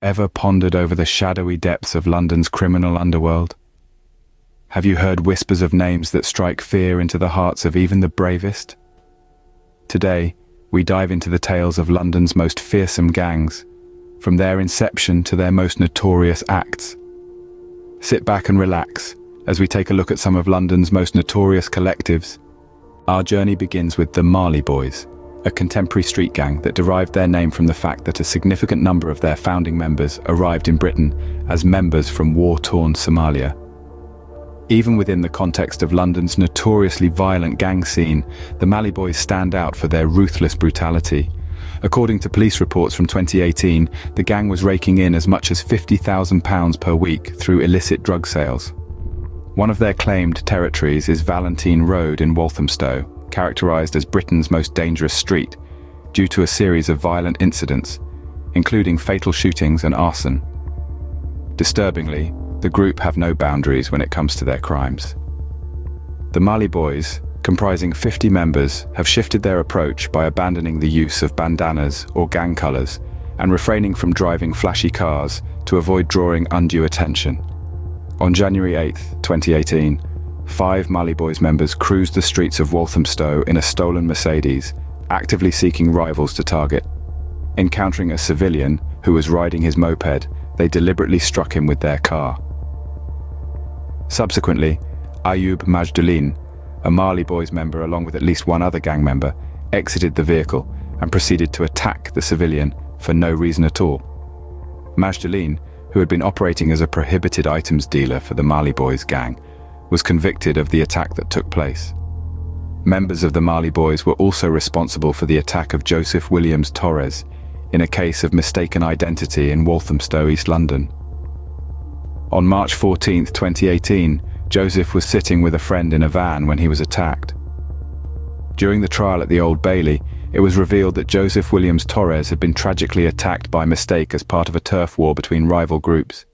Ever pondered over the shadowy depths of London's criminal underworld? Have you heard whispers of names that strike fear into the hearts of even the bravest? Today, we dive into the tales of London's most fearsome gangs, from their inception to their most notorious acts. Sit back and relax as we take a look at some of London's most notorious collectives. Our journey begins with the Marley Boys, a contemporary street gang that derived their name from the fact that a significant number of their founding members arrived in Britain as members from war-torn Somalia. Even within the context of London's notoriously violent gang scene, the Marley Boys stand out for their ruthless brutality. According to police reports from 2018, the gang was raking in as much as £50,000 per week through illicit drug sales. One of their claimed territories is Valentine Road in Walthamstow, characterized as Britain's most dangerous street, due to a series of violent incidents, including fatal shootings and arson. Disturbingly, the group have no boundaries when it comes to their crimes. The Marley Boys, comprising 50 members, have shifted their approach by abandoning the use of bandanas or gang colors and refraining from driving flashy cars to avoid drawing undue attention. On January 8, 2018, 5 Marley Boys members cruised the streets of Walthamstow in a stolen Mercedes, actively seeking rivals to target. Encountering a civilian who was riding his moped, they deliberately struck him with their car. Subsequently, Ayub Majdouline, a Marley Boys member along with at least one other gang member, exited the vehicle and proceeded to attack the civilian for no reason at all. Majdouline, who had been operating as a prohibited items dealer for the Marley Boys gang, was convicted of the attack that took place. Members of the Marley Boys were also responsible for the attack of Joseph Williams Torres in a case of mistaken identity in Walthamstow, East London. On March 14, 2018, Joseph was sitting with a friend in a van when he was attacked. During the trial at the Old Bailey, it was revealed that Joseph Williams Torres had been tragically attacked by mistake as part of a turf war between rival groups.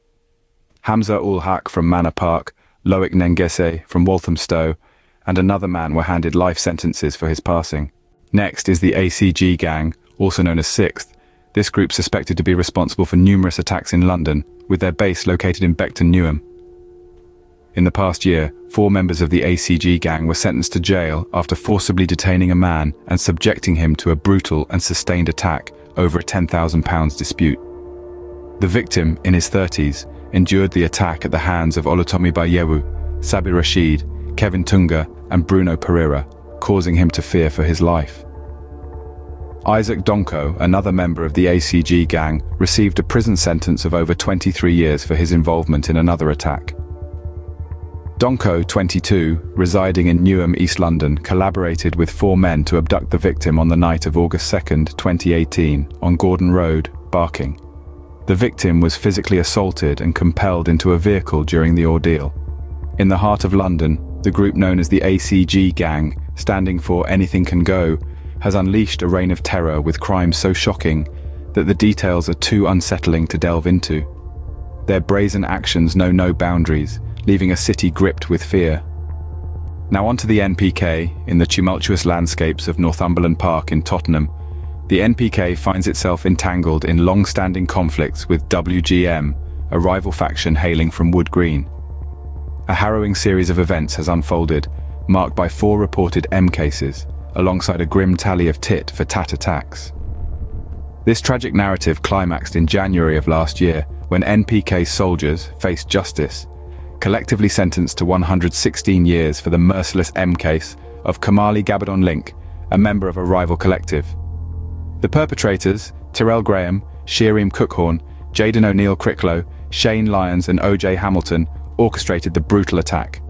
Hamza ul Haq from Manor Park, Loic Nengese from Walthamstow, and another man were handed life sentences for his passing. Next is the ACG gang, also known as Sixth. This group suspected to be responsible for numerous attacks in London, with their base located in Beckton Newham. In the past year, 4 members of the ACG gang were sentenced to jail after forcibly detaining a man and subjecting him to a brutal and sustained attack over a £10,000 dispute. The victim, in his 30s, endured the attack at the hands of Olutomi Bayewu, Sabir Rashid, Kevin Tunga, and Bruno Pereira, causing him to fear for his life. Isaac Donko, another member of the ACG gang, received a prison sentence of over 23 years for his involvement in another attack. Donko, 22, residing in Newham, East London, collaborated with 4 men to abduct the victim on the night of August 2, 2018, on Gordon Road, Barking. The victim was physically assaulted and compelled into a vehicle during the ordeal. In the heart of London, the group known as the ACG Gang, standing for Anything Can Go, has unleashed a reign of terror with crimes so shocking that the details are too unsettling to delve into. Their brazen actions know no boundaries, leaving a city gripped with fear. Now onto the NPK. In the tumultuous landscapes of Northumberland Park in Tottenham, the NPK finds itself entangled in long-standing conflicts with WGM, a rival faction hailing from Wood Green. A harrowing series of events has unfolded, marked by 4 reported M cases, alongside a grim tally of tit-for-tat attacks. This tragic narrative climaxed in January of last year, when NPK soldiers faced justice, collectively sentenced to 116 years for the merciless M case of Kamali Gabadon Link, a member of a rival collective. The perpetrators, Tyrell Graham, Sheareem Cookhorn, Jaden O'Neill Cricklow, Shane Lyons and OJ Hamilton, orchestrated the brutal attack.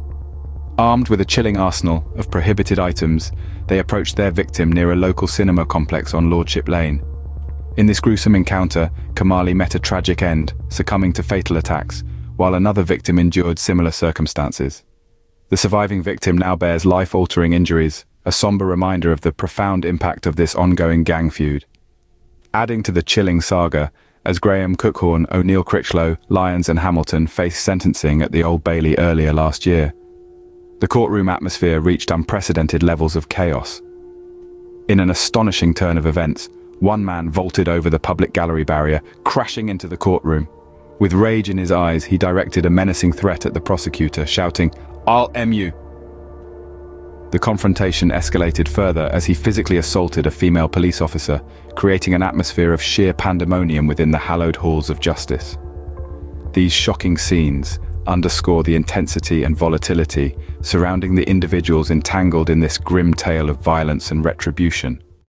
Armed with a chilling arsenal of prohibited items, they approached their victim near a local cinema complex on Lordship Lane. In this gruesome encounter, Kamali met a tragic end, succumbing to fatal attacks, while another victim endured similar circumstances. The surviving victim now bears life-altering injuries, a somber reminder of the profound impact of this ongoing gang feud. Adding to the chilling saga, as Graham, Cookhorn, O'Neill Critchlow, Lyons and Hamilton faced sentencing at the Old Bailey earlier last year. The courtroom atmosphere reached unprecedented levels of chaos. In an astonishing turn of events, One man vaulted over the public gallery barrier, crashing into the courtroom. With rage in his eyes, he directed a menacing threat at the prosecutor, shouting, "I'll M you." The confrontation escalated further as he physically assaulted a female police officer, creating an atmosphere of sheer pandemonium within the hallowed halls of justice. These shocking scenes underscore the intensity and volatility surrounding the individuals entangled in this grim tale of violence and retribution.